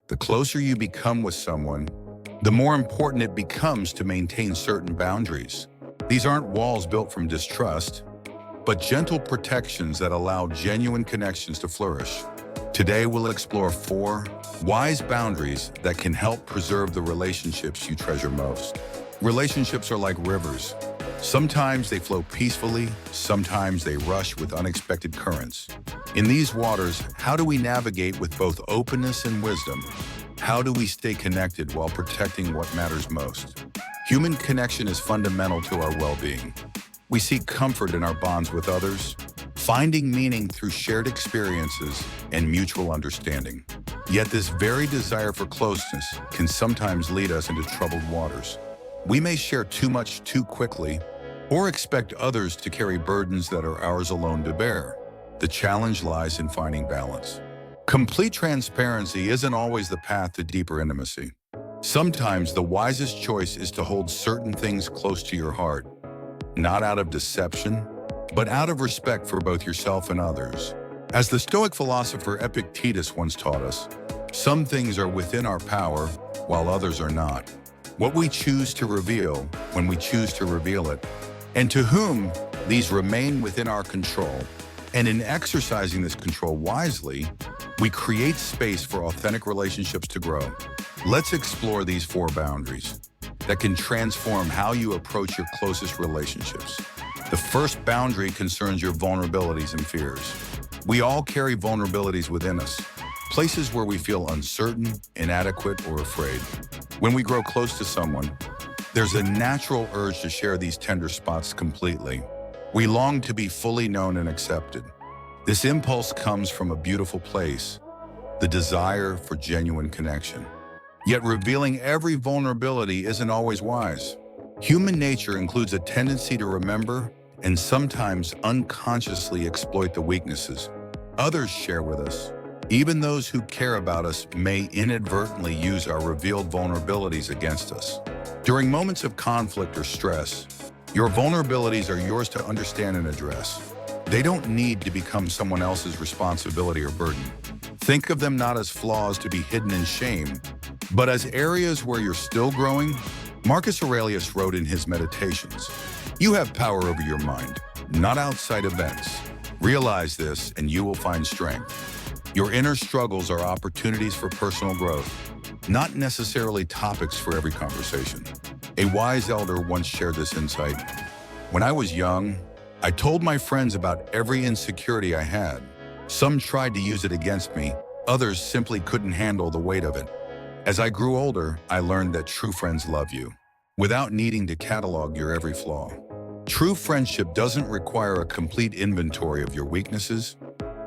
The closer you become with someone, the more important it becomes to maintain certain boundaries. These aren't walls built from distrust, but gentle protections that allow genuine connections to flourish. Today, we'll explore 4 wise boundaries that can help preserve the relationships you treasure most. Relationships are like rivers. Sometimes they flow peacefully, sometimes they rush with unexpected currents. In these waters, how do we navigate with both openness and wisdom? How do we stay connected while protecting what matters most? Human connection is fundamental to our well-being. We seek comfort in our bonds with others, finding meaning through shared experiences and mutual understanding. Yet this very desire for closeness can sometimes lead us into troubled waters. We may share too much too quickly, or expect others to carry burdens that are ours alone to bear. The challenge lies in finding balance. Complete transparency isn't always the path to deeper intimacy. Sometimes the wisest choice is to hold certain things close to your heart, not out of deception, but out of respect for both yourself and others. As the Stoic philosopher Epictetus once taught us, some things are within our power, while others are not. What we choose to reveal, when we choose to reveal it, and to whom, these remain within our control. And in exercising this control wisely, we create space for authentic relationships to grow. Let's explore these 4 boundaries that can transform how you approach your closest relationships. The first boundary concerns your vulnerabilities and fears. We all carry vulnerabilities within us, places where we feel uncertain, inadequate, or afraid. When we grow close to someone, there's a natural urge to share these tender spots completely. We long to be fully known and accepted. This impulse comes from a beautiful place, the desire for genuine connection. Yet revealing every vulnerability isn't always wise. Human nature includes a tendency to remember and sometimes unconsciously exploit the weaknesses others share with us. Even those who care about us may inadvertently use our revealed vulnerabilities against us. During moments of conflict or stress, your vulnerabilities are yours to understand and address. They don't need to become someone else's responsibility or burden. Think of them not as flaws to be hidden in shame, but as areas where you're still growing. Marcus Aurelius wrote in his Meditations, "You have power over your mind, not outside events. Realize this and you will find strength." Your inner struggles are opportunities for personal growth, not necessarily topics for every conversation. A wise elder once shared this insight. "When I was young, I told my friends about every insecurity I had. Some tried to use it against me, others simply couldn't handle the weight of it. As I grew older, I learned that true friends love you, without needing to catalog your every flaw. True friendship doesn't require a complete inventory of your weaknesses.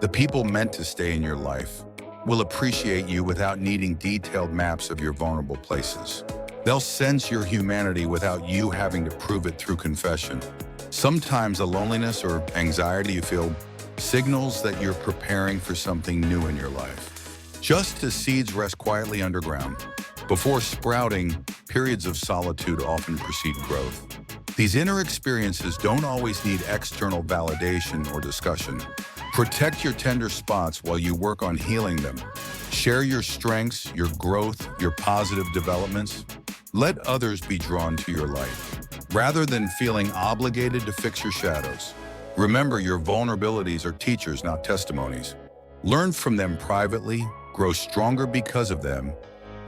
The people meant to stay in your life will appreciate you without needing detailed maps of your vulnerable places. They'll sense your humanity without you having to prove it through confession. Sometimes the loneliness or anxiety you feel signals that you're preparing for something new in your life. Just as seeds rest quietly underground, before sprouting, periods of solitude often precede growth. These inner experiences don't always need external validation or discussion. Protect your tender spots while you work on healing them. Share your strengths, your growth, your positive developments. Let others be drawn to your light, rather than feeling obligated to fix your shadows. Remember, your vulnerabilities are teachers, not testimonies. Learn from them privately, grow stronger because of them,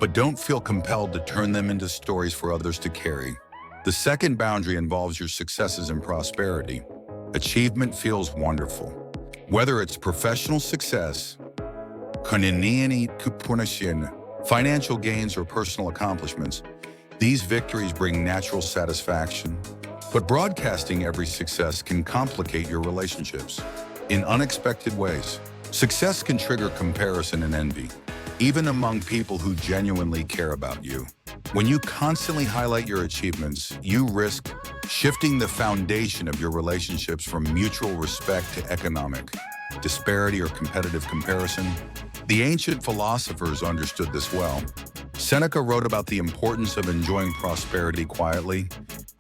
but don't feel compelled to turn them into stories for others to carry. The second boundary involves your successes and prosperity. Achievement feels wonderful. Whether it's professional success, financial gains, or personal accomplishments, these victories bring natural satisfaction. But broadcasting every success can complicate your relationships in unexpected ways. Success can trigger comparison and envy, even among people who genuinely care about you. When you constantly highlight your achievements, you risk shifting the foundation of your relationships from mutual respect to economic disparity or competitive comparison. The ancient philosophers understood this well. Seneca wrote about the importance of enjoying prosperity quietly,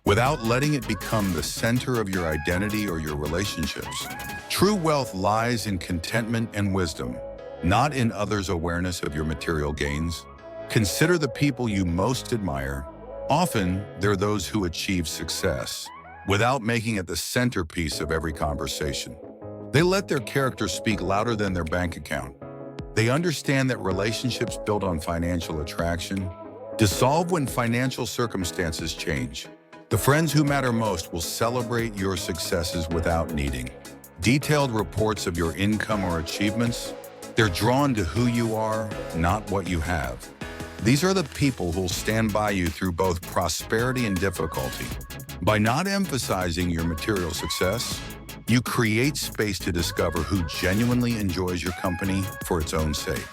without letting it become the center of your identity or your relationships. True wealth lies in contentment and wisdom, not in others' awareness of your material gains. Consider the people you most admire. Often, they're those who achieve success without making it the centerpiece of every conversation. They let their character speak louder than their bank account. They understand that relationships built on financial attraction dissolve when financial circumstances change. The friends who matter most will celebrate your successes without needing detailed reports of your income or achievements. They're drawn to who you are, not what you have. These are the people who'll stand by you through both prosperity and difficulty. By not emphasizing your material success, you create space to discover who genuinely enjoys your company for its own sake.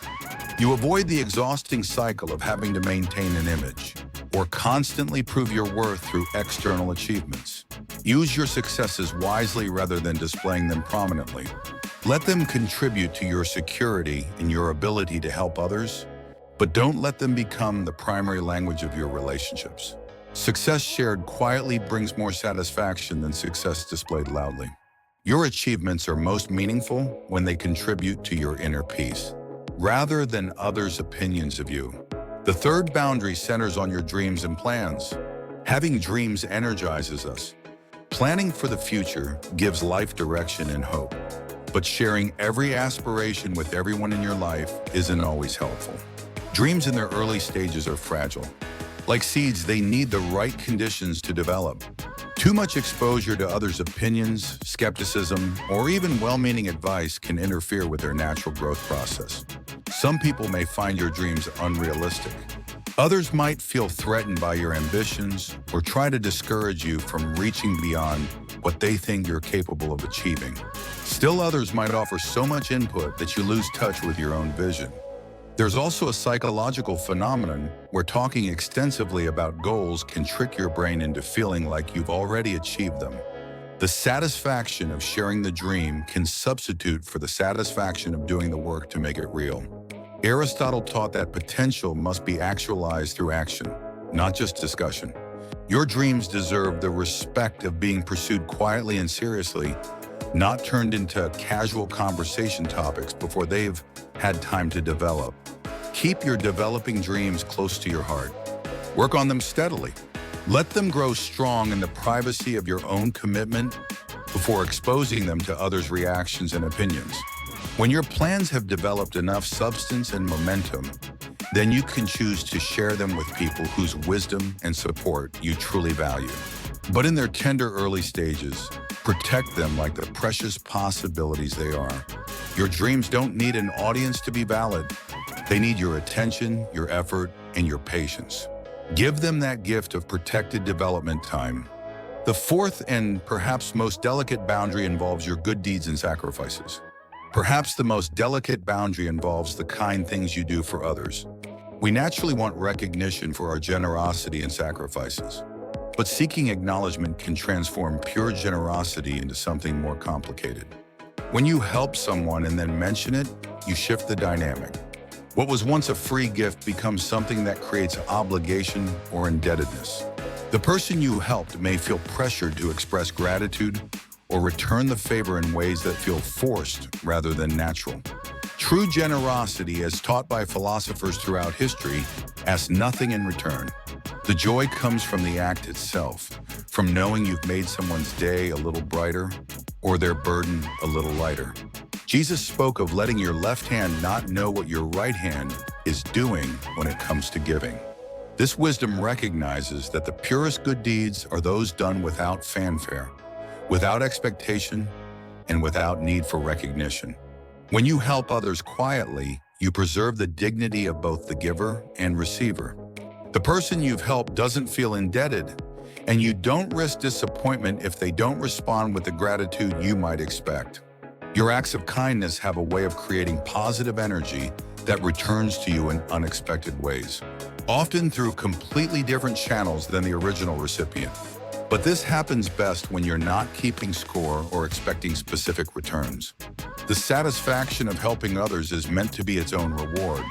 You avoid the exhausting cycle of having to maintain an image or constantly prove your worth through external achievements. Use your successes wisely rather than displaying them prominently. Let them contribute to your security and your ability to help others, but don't let them become the primary language of your relationships. Success shared quietly brings more satisfaction than success displayed loudly. Your achievements are most meaningful when they contribute to your inner peace, rather than others' opinions of you. The third boundary centers on your dreams and plans. Having dreams energizes us. Planning for the future gives life direction and hope. But sharing every aspiration with everyone in your life isn't always helpful. Dreams in their early stages are fragile. Like seeds, they need the right conditions to develop. Too much exposure to others' opinions, skepticism, or even well-meaning advice can interfere with their natural growth process. Some people may find your dreams unrealistic. Others might feel threatened by your ambitions or try to discourage you from reaching beyond what they think you're capable of achieving. Still, others might offer so much input that you lose touch with your own vision. There's also a psychological phenomenon where talking extensively about goals can trick your brain into feeling like you've already achieved them. The satisfaction of sharing the dream can substitute for the satisfaction of doing the work to make it real. Aristotle taught that potential must be actualized through action, not just discussion. Your dreams deserve the respect of being pursued quietly and seriously, not turned into casual conversation topics before they've had time to develop. Keep your developing dreams close to your heart. Work on them steadily. Let them grow strong in the privacy of your own commitment before exposing them to others' reactions and opinions. When your plans have developed enough substance and momentum, then you can choose to share them with people whose wisdom and support you truly value. But in their tender early stages, protect them like the precious possibilities they are. Your dreams don't need an audience to be valid. They need your attention, your effort, and your patience. Give them that gift of protected development time. The fourth and perhaps most delicate boundary involves your good deeds and sacrifices. Perhaps the most delicate boundary involves the kind things you do for others. We naturally want recognition for our generosity and sacrifices, but seeking acknowledgement can transform pure generosity into something more complicated. When you help someone and then mention it, you shift the dynamic. What was once a free gift becomes something that creates obligation or indebtedness. The person you helped may feel pressured to express gratitude or return the favor in ways that feel forced rather than natural. True generosity, as taught by philosophers throughout history, asks nothing in return. The joy comes from the act itself, from knowing you've made someone's day a little brighter or their burden a little lighter. Jesus spoke of letting your left hand not know what your right hand is doing when it comes to giving. This wisdom recognizes that the purest good deeds are those done without fanfare, without expectation, and without need for recognition. When you help others quietly, you preserve the dignity of both the giver and receiver. The person you've helped doesn't feel indebted, and you don't risk disappointment if they don't respond with the gratitude you might expect. Your acts of kindness have a way of creating positive energy that returns to you in unexpected ways, often through completely different channels than the original recipient. But this happens best when you're not keeping score or expecting specific returns. The satisfaction of helping others is meant to be its own reward.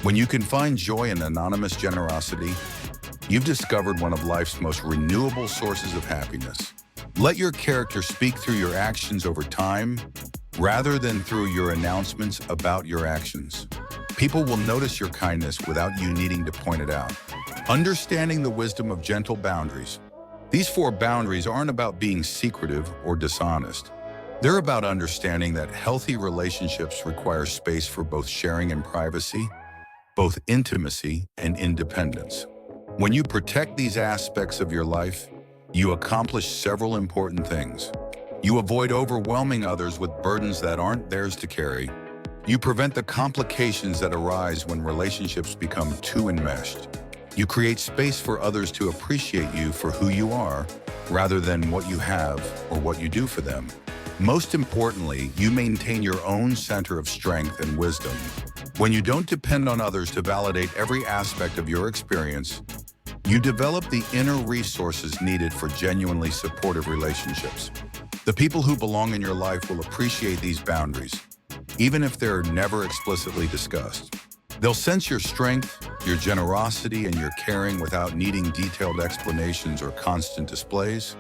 When you can find joy in anonymous generosity, you've discovered one of life's most renewable sources of happiness. Let your character speak through your actions over time, rather than through your announcements about your actions. People will notice your kindness without you needing to point it out. Understanding the wisdom of gentle boundaries. These 4 boundaries aren't about being secretive or dishonest. They're about understanding that healthy relationships require space for both sharing and privacy, both intimacy and independence. When you protect these aspects of your life, you accomplish several important things. You avoid overwhelming others with burdens that aren't theirs to carry. You prevent the complications that arise when relationships become too enmeshed. You create space for others to appreciate you for who you are, rather than what you have or what you do for them. Most importantly, you maintain your own center of strength and wisdom. When you don't depend on others to validate every aspect of your experience, you develop the inner resources needed for genuinely supportive relationships. The people who belong in your life will appreciate these boundaries, even if they're never explicitly discussed. They'll sense your strength, your generosity, and your caring without needing detailed explanations or constant displays.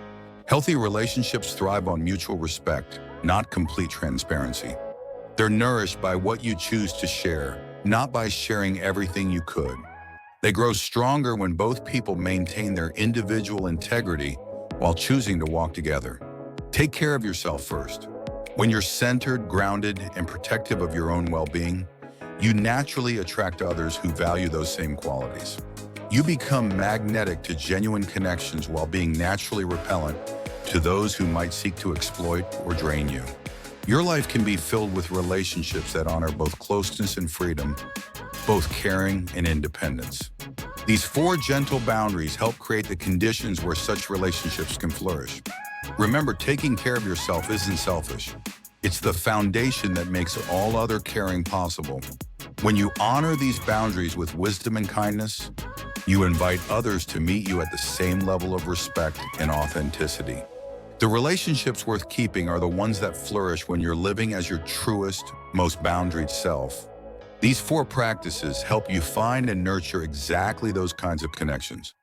Healthy relationships thrive on mutual respect, not complete transparency. They're nourished by what you choose to share, not by sharing everything you could. They grow stronger when both people maintain their individual integrity while choosing to walk together. Take care of yourself first. When you're centered, grounded, and protective of your own well-being, you naturally attract others who value those same qualities. You become magnetic to genuine connections while being naturally repellent to those who might seek to exploit or drain you. Your life can be filled with relationships that honor both closeness and freedom, both caring and independence. These 4 gentle boundaries help create the conditions where such relationships can flourish. Remember, taking care of yourself isn't selfish. It's the foundation that makes all other caring possible. When you honor these boundaries with wisdom and kindness, you invite others to meet you at the same level of respect and authenticity. The relationships worth keeping are the ones that flourish when you're living as your truest, most boundaried self. These 4 practices help you find and nurture exactly those kinds of connections.